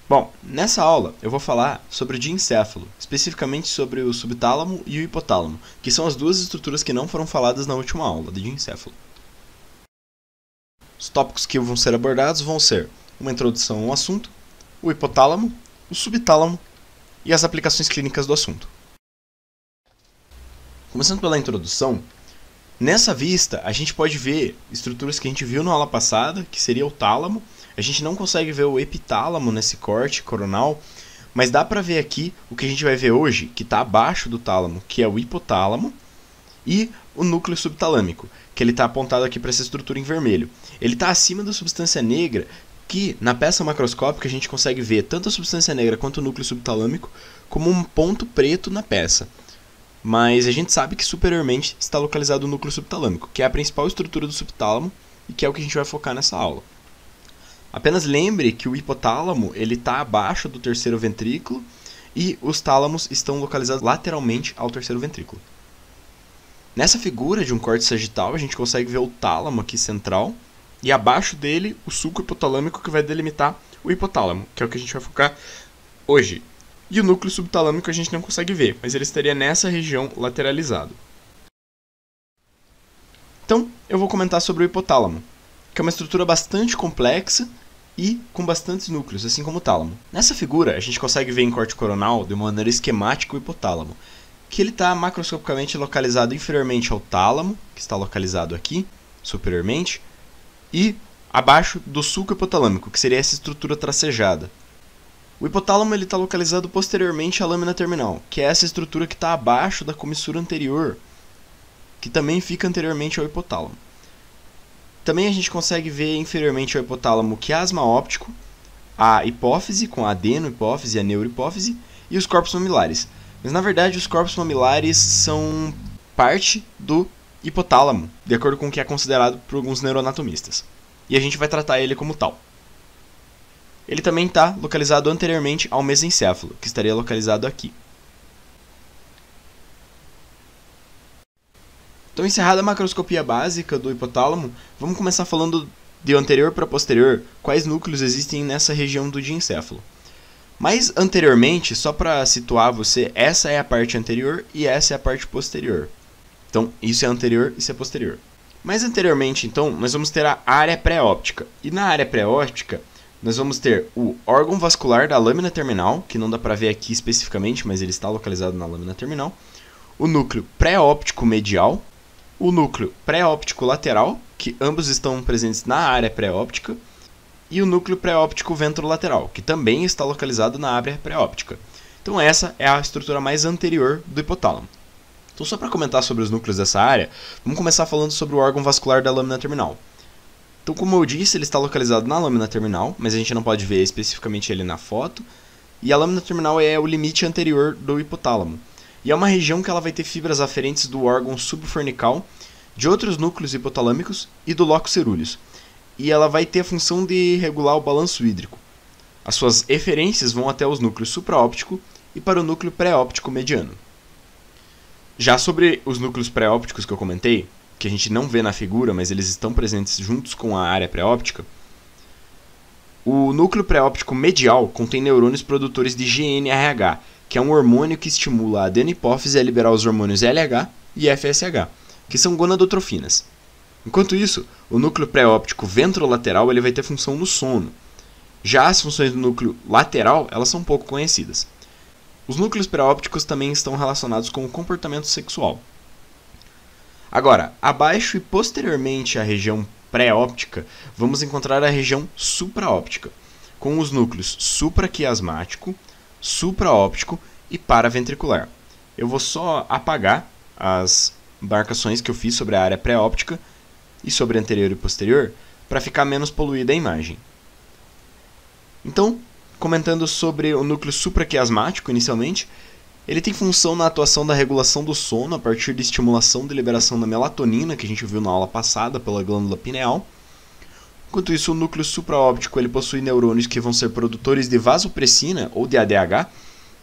Bom, nessa aula eu vou falar sobre o diencéfalo, especificamente sobre o subtálamo e o hipotálamo, que são as duas estruturas que não foram faladas na última aula do diencéfalo. Os tópicos que vão ser abordados vão ser uma introdução ao assunto, o hipotálamo, o subtálamo e as aplicações clínicas do assunto. Começando pela introdução, nessa vista a gente pode ver estruturas que a gente viu na aula passada, que seria o tálamo. A gente não consegue ver o epitálamo nesse corte coronal, mas dá para ver aqui o que a gente vai ver hoje, que está abaixo do tálamo, que é o hipotálamo, e o núcleo subtalâmico, que ele está apontado aqui para essa estrutura em vermelho. Ele está acima da substância negra, que na peça macroscópica a gente consegue ver tanto a substância negra quanto o núcleo subtalâmico como um ponto preto na peça. Mas a gente sabe que superiormente está localizado o núcleo subtalâmico, que é a principal estrutura do subtálamo e que é o que a gente vai focar nessa aula. Apenas lembre que o hipotálamo está abaixo do terceiro ventrículo e os tálamos estão localizados lateralmente ao terceiro ventrículo. Nessa figura de um corte sagital, a gente consegue ver o tálamo aqui central e abaixo dele o sulco hipotalâmico que vai delimitar o hipotálamo, que é o que a gente vai focar hoje. E o núcleo subtalâmico a gente não consegue ver, mas ele estaria nessa região lateralizado. Então, eu vou comentar sobre o hipotálamo, que é uma estrutura bastante complexa e com bastantes núcleos, assim como o tálamo. Nessa figura, a gente consegue ver em corte coronal, de uma maneira esquemática, o hipotálamo, que ele está macroscopicamente localizado inferiormente ao tálamo, que está localizado aqui, superiormente, e abaixo do sulco hipotalâmico, que seria essa estrutura tracejada. O hipotálamo está localizado posteriormente à lâmina terminal, que é essa estrutura que está abaixo da comissura anterior, que também fica anteriormente ao hipotálamo. Também a gente consegue ver inferiormente ao hipotálamo o quiasma óptico, a hipófise, com a adenohipófise e a neurohipófise, e os corpos mamilares. Mas na verdade os corpos mamilares são parte do hipotálamo, de acordo com o que é considerado por alguns neuroanatomistas. E a gente vai tratar ele como tal. Ele também está localizado anteriormente ao mesencéfalo, que estaria localizado aqui. Então, encerrada a macroscopia básica do hipotálamo, vamos começar falando de anterior para posterior, quais núcleos existem nessa região do diencéfalo. Mas anteriormente, só para situar você, essa é a parte anterior e essa é a parte posterior. Então, isso é anterior e isso é posterior. Mais anteriormente, então, nós vamos ter a área pré-óptica. E na área pré-óptica, nós vamos ter o órgão vascular da lâmina terminal, que não dá para ver aqui especificamente, mas ele está localizado na lâmina terminal. O núcleo pré-óptico medial, o núcleo pré-óptico lateral, que ambos estão presentes na área pré-óptica, e o núcleo pré-óptico ventrolateral, que também está localizado na área pré-óptica. Então essa é a estrutura mais anterior do hipotálamo. Então só para comentar sobre os núcleos dessa área, vamos começar falando sobre o órgão vascular da lâmina terminal. Então, como eu disse, ele está localizado na lâmina terminal, mas a gente não pode ver especificamente ele na foto. E a lâmina terminal é o limite anterior do hipotálamo. E é uma região que ela vai ter fibras aferentes do órgão subfornical, de outros núcleos hipotalâmicos e do locus cerúleus. E ela vai ter a função de regular o balanço hídrico. As suas eferências vão até os núcleos supraóptico e para o núcleo pré-óptico mediano. Já sobre os núcleos pré-ópticos que eu comentei, que a gente não vê na figura, mas eles estão presentes juntos com a área pré-óptica, o núcleo pré-óptico medial contém neurônios produtores de GNRH, que é um hormônio que estimula a adenohipófise a liberar os hormônios LH e FSH, que são gonadotrofinas. Enquanto isso, o núcleo pré-óptico ventrolateral ele vai ter função no sono. Já as funções do núcleo lateral elas são pouco conhecidas. Os núcleos pré-ópticos também estão relacionados com o comportamento sexual. Agora, abaixo e posteriormente à região pré-óptica, vamos encontrar a região supraóptica, com os núcleos supraquiasmático, supraóptico e paraventricular. Eu vou só apagar as marcações que eu fiz sobre a área pré-óptica e sobre anterior e posterior, para ficar menos poluída a imagem. Então, comentando sobre o núcleo supraquiasmático inicialmente, ele tem função na atuação da regulação do sono a partir de estimulação de liberação da melatonina, que a gente viu na aula passada pela glândula pineal. Enquanto isso, o núcleo supraóptico ele possui neurônios que vão ser produtores de vasopressina ou de ADH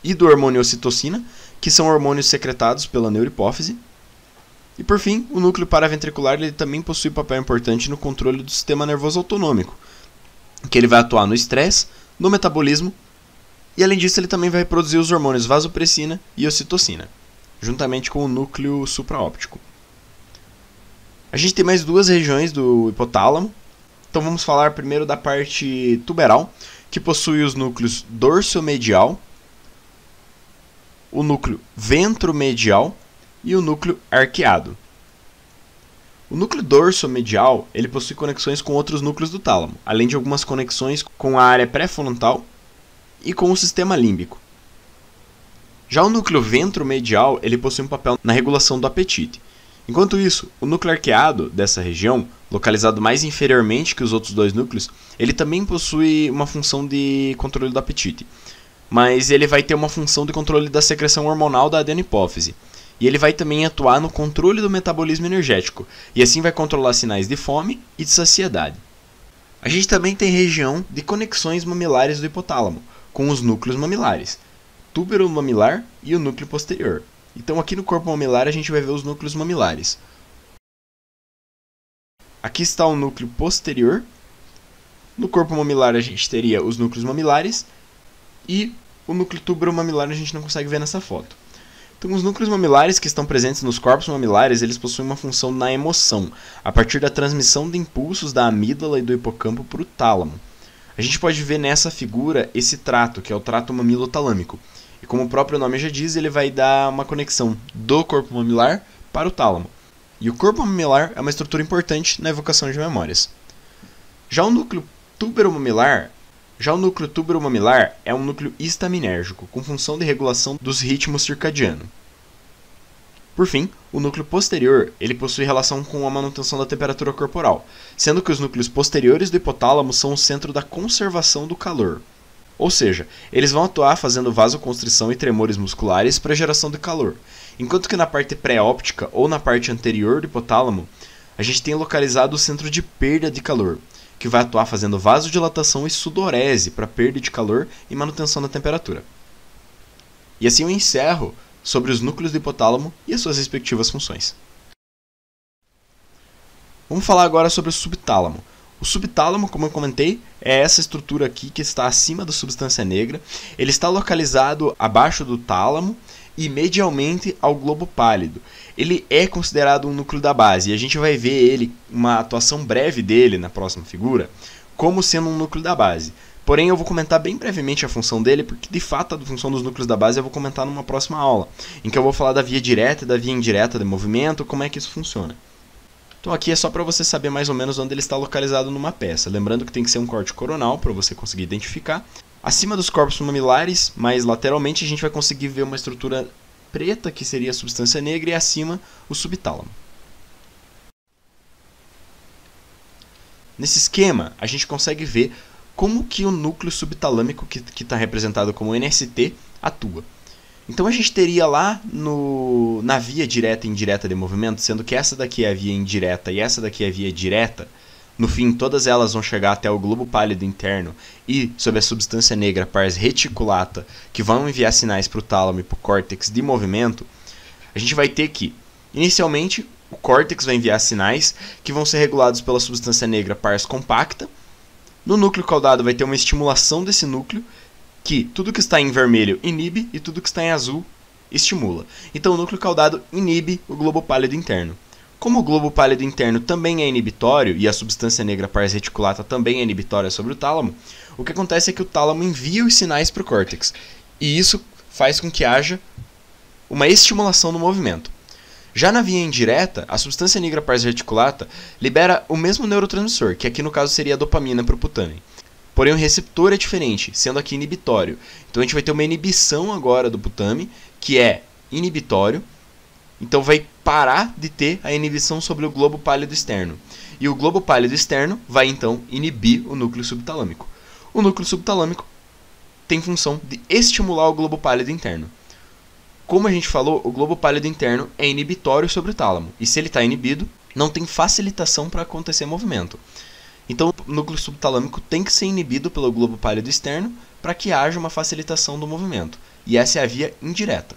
e do hormônio ocitocina, que são hormônios secretados pela neurohipófise. E por fim, o núcleo paraventricular ele também possui papel importante no controle do sistema nervoso autonômico, que ele vai atuar no estresse, no metabolismo E além disso, ele também vai produzir os hormônios vasopressina e ocitocina, juntamente com o núcleo supraóptico. A gente tem mais duas regiões do hipotálamo. Então vamos falar primeiro da parte tuberal, que possui os núcleos dorsomedial, o núcleo ventromedial e o núcleo arqueado. O núcleo dorsomedial ele possui conexões com outros núcleos do tálamo, além de algumas conexões com a área pré-frontal e com o sistema límbico. Já o núcleo ventromedial ele possui um papel na regulação do apetite. Enquanto isso, o núcleo arqueado dessa região, localizado mais inferiormente que os outros dois núcleos, ele também possui uma função de controle do apetite, mas ele vai ter uma função de controle da secreção hormonal da adenohipófise. E ele vai também atuar no controle do metabolismo energético, e assim vai controlar sinais de fome e de saciedade. A gente também tem região de conexões mamilares do hipotálamo, com os núcleos mamilares, túbero mamilar e o núcleo posterior. Então aqui no corpo mamilar a gente vai ver os núcleos mamilares. Aqui está o núcleo posterior. No corpo mamilar a gente teria os núcleos mamilares e o núcleo túbero mamilar a gente não consegue ver nessa foto. Então os núcleos mamilares que estão presentes nos corpos mamilares, eles possuem uma função na emoção, a partir da transmissão de impulsos da amígdala e do hipocampo para o tálamo. A gente pode ver nessa figura esse trato, que é o trato mamilotalâmico. E como o próprio nome já diz, ele vai dar uma conexão do corpo mamilar para o tálamo. E o corpo mamilar é uma estrutura importante na evocação de memórias. Já o núcleo túbero-mamilar é um núcleo histaminérgico, com função de regulação dos ritmos circadianos. Por fim, o núcleo posterior ele possui relação com a manutenção da temperatura corporal, sendo que os núcleos posteriores do hipotálamo são o centro da conservação do calor. Ou seja, eles vão atuar fazendo vasoconstrição e tremores musculares para geração de calor, enquanto que na parte pré-óptica ou na parte anterior do hipotálamo, a gente tem localizado o centro de perda de calor, que vai atuar fazendo vasodilatação e sudorese para perda de calor e manutenção da temperatura. E assim eu encerro sobre os núcleos do hipotálamo e as suas respectivas funções. Vamos falar agora sobre o subtálamo. O subtálamo, como eu comentei, é essa estrutura aqui que está acima da substância negra. Ele está localizado abaixo do tálamo e medialmente ao globo pálido. Ele é considerado um núcleo da base e a gente vai ver ele, uma atuação breve dele na próxima figura, como sendo um núcleo da base. Porém, eu vou comentar bem brevemente a função dele, porque de fato a função dos núcleos da base eu vou comentar numa próxima aula, em que eu vou falar da via direta e da via indireta de movimento, como é que isso funciona. Então aqui é só para você saber mais ou menos onde ele está localizado numa peça. Lembrando que tem que ser um corte coronal para você conseguir identificar. Acima dos corpos mamilares, mais lateralmente, a gente vai conseguir ver uma estrutura preta, que seria a substância negra, e acima o subtálamo. Nesse esquema, a gente consegue ver como que o núcleo subtalâmico, que está representado como NST, atua. Então a gente teria lá na via direta e indireta de movimento, sendo que essa daqui é a via indireta e essa daqui é a via direta, no fim todas elas vão chegar até o globo pálido interno e sob a substância negra pars reticulata, que vão enviar sinais para o tálamo e para o córtex de movimento. A gente vai ter que, inicialmente, o córtex vai enviar sinais que vão ser regulados pela substância negra pars compacta. No núcleo caudado vai ter uma estimulação desse núcleo, que tudo que está em vermelho inibe e tudo que está em azul estimula. Então o núcleo caudado inibe o globo pálido interno. Como o globo pálido interno também é inibitório e a substância negra pars reticulata também é inibitória sobre o tálamo, o que acontece é que o tálamo envia os sinais para o córtex. E isso faz com que haja uma estimulação do movimento. Já na via indireta, a substância negra pars reticulata libera o mesmo neurotransmissor, que aqui no caso seria a dopamina para o putamen. Porém o receptor é diferente, sendo aqui inibitório. Então a gente vai ter uma inibição agora do putamen, que é inibitório. Então vai parar de ter a inibição sobre o globo pálido externo. E o globo pálido externo vai então inibir o núcleo subtalâmico. O núcleo subtalâmico tem função de estimular o globo pálido interno. Como a gente falou, o globo pálido interno é inibitório sobre o tálamo. E se ele está inibido, não tem facilitação para acontecer movimento. Então o núcleo subtalâmico tem que ser inibido pelo globo pálido externo para que haja uma facilitação do movimento. E essa é a via indireta.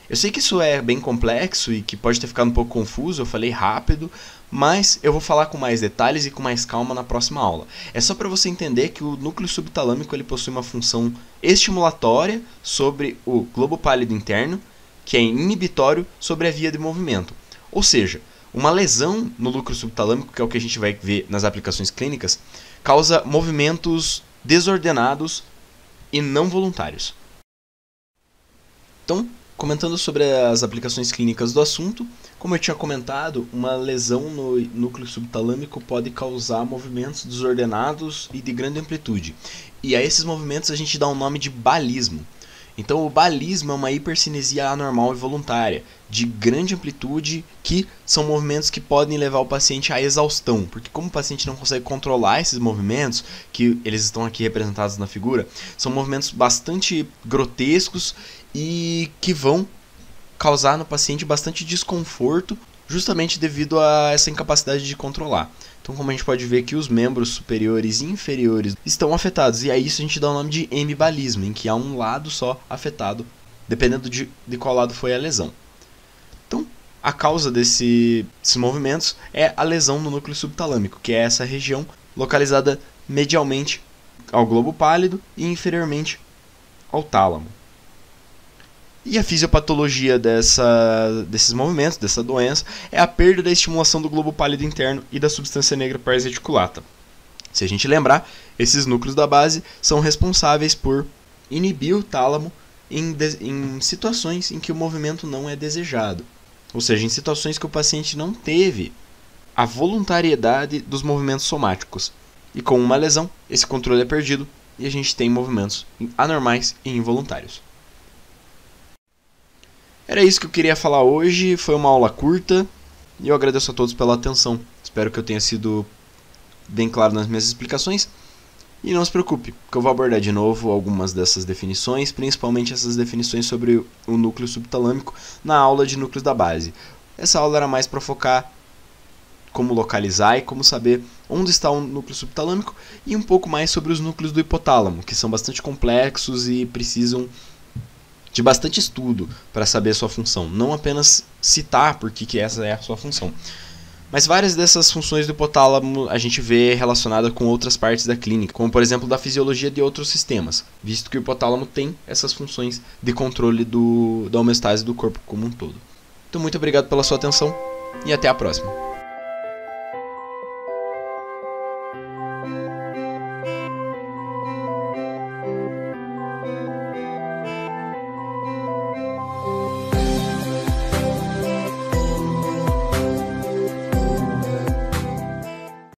Eu sei que isso é bem complexo e que pode ter ficado um pouco confuso, eu falei rápido, mas eu vou falar com mais detalhes e com mais calma na próxima aula. É só para você entender que o núcleo subtalâmico ele possui uma função estimulatória sobre o globo pálido interno, que é inibitório sobre a via de movimento. Ou seja, uma lesão no núcleo subtalâmico, que é o que a gente vai ver nas aplicações clínicas, causa movimentos desordenados e não voluntários. Então, comentando sobre as aplicações clínicas do assunto, como eu tinha comentado, uma lesão no núcleo subtalâmico pode causar movimentos desordenados e de grande amplitude. E a esses movimentos a gente dá um nome de balismo. Então o balismo é uma hipercinesia anormal e voluntária, de grande amplitude, que são movimentos que podem levar o paciente à exaustão, porque como o paciente não consegue controlar esses movimentos, que eles estão aqui representados na figura, são movimentos bastante grotescos e que vão causar no paciente bastante desconforto, justamente devido a essa incapacidade de controlar. Então, como a gente pode ver que os membros superiores e inferiores estão afetados, e a isso a gente dá o nome de hemibalismo, em que há um lado só afetado, dependendo de qual lado foi a lesão. Então, a causa desses movimentos é a lesão no núcleo subtalâmico, que é essa região localizada medialmente ao globo pálido e inferiormente ao tálamo. E a fisiopatologia desses movimentos, dessa doença, é a perda da estimulação do globo pálido interno e da substância negra pars reticulata. Se a gente lembrar, esses núcleos da base são responsáveis por inibir o tálamo em situações em que o movimento não é desejado. Ou seja, em situações que o paciente não teve a voluntariedade dos movimentos somáticos. E com uma lesão, esse controle é perdido e a gente tem movimentos anormais e involuntários. Era isso que eu queria falar hoje, foi uma aula curta e eu agradeço a todos pela atenção. Espero que eu tenha sido bem claro nas minhas explicações. E não se preocupe, que eu vou abordar de novo algumas dessas definições, principalmente essas definições sobre o núcleo subtalâmico na aula de núcleos da base. Essa aula era mais para focar como localizar e como saber onde está o núcleo subtalâmico e um pouco mais sobre os núcleos do hipotálamo, que são bastante complexos e precisam de bastante estudo para saber a sua função. Não apenas citar por que essa é a sua função. Mas várias dessas funções do hipotálamo a gente vê relacionada com outras partes da clínica, como por exemplo da fisiologia de outros sistemas, visto que o hipotálamo tem essas funções de controle da homeostase do corpo como um todo. Então muito obrigado pela sua atenção e até a próxima.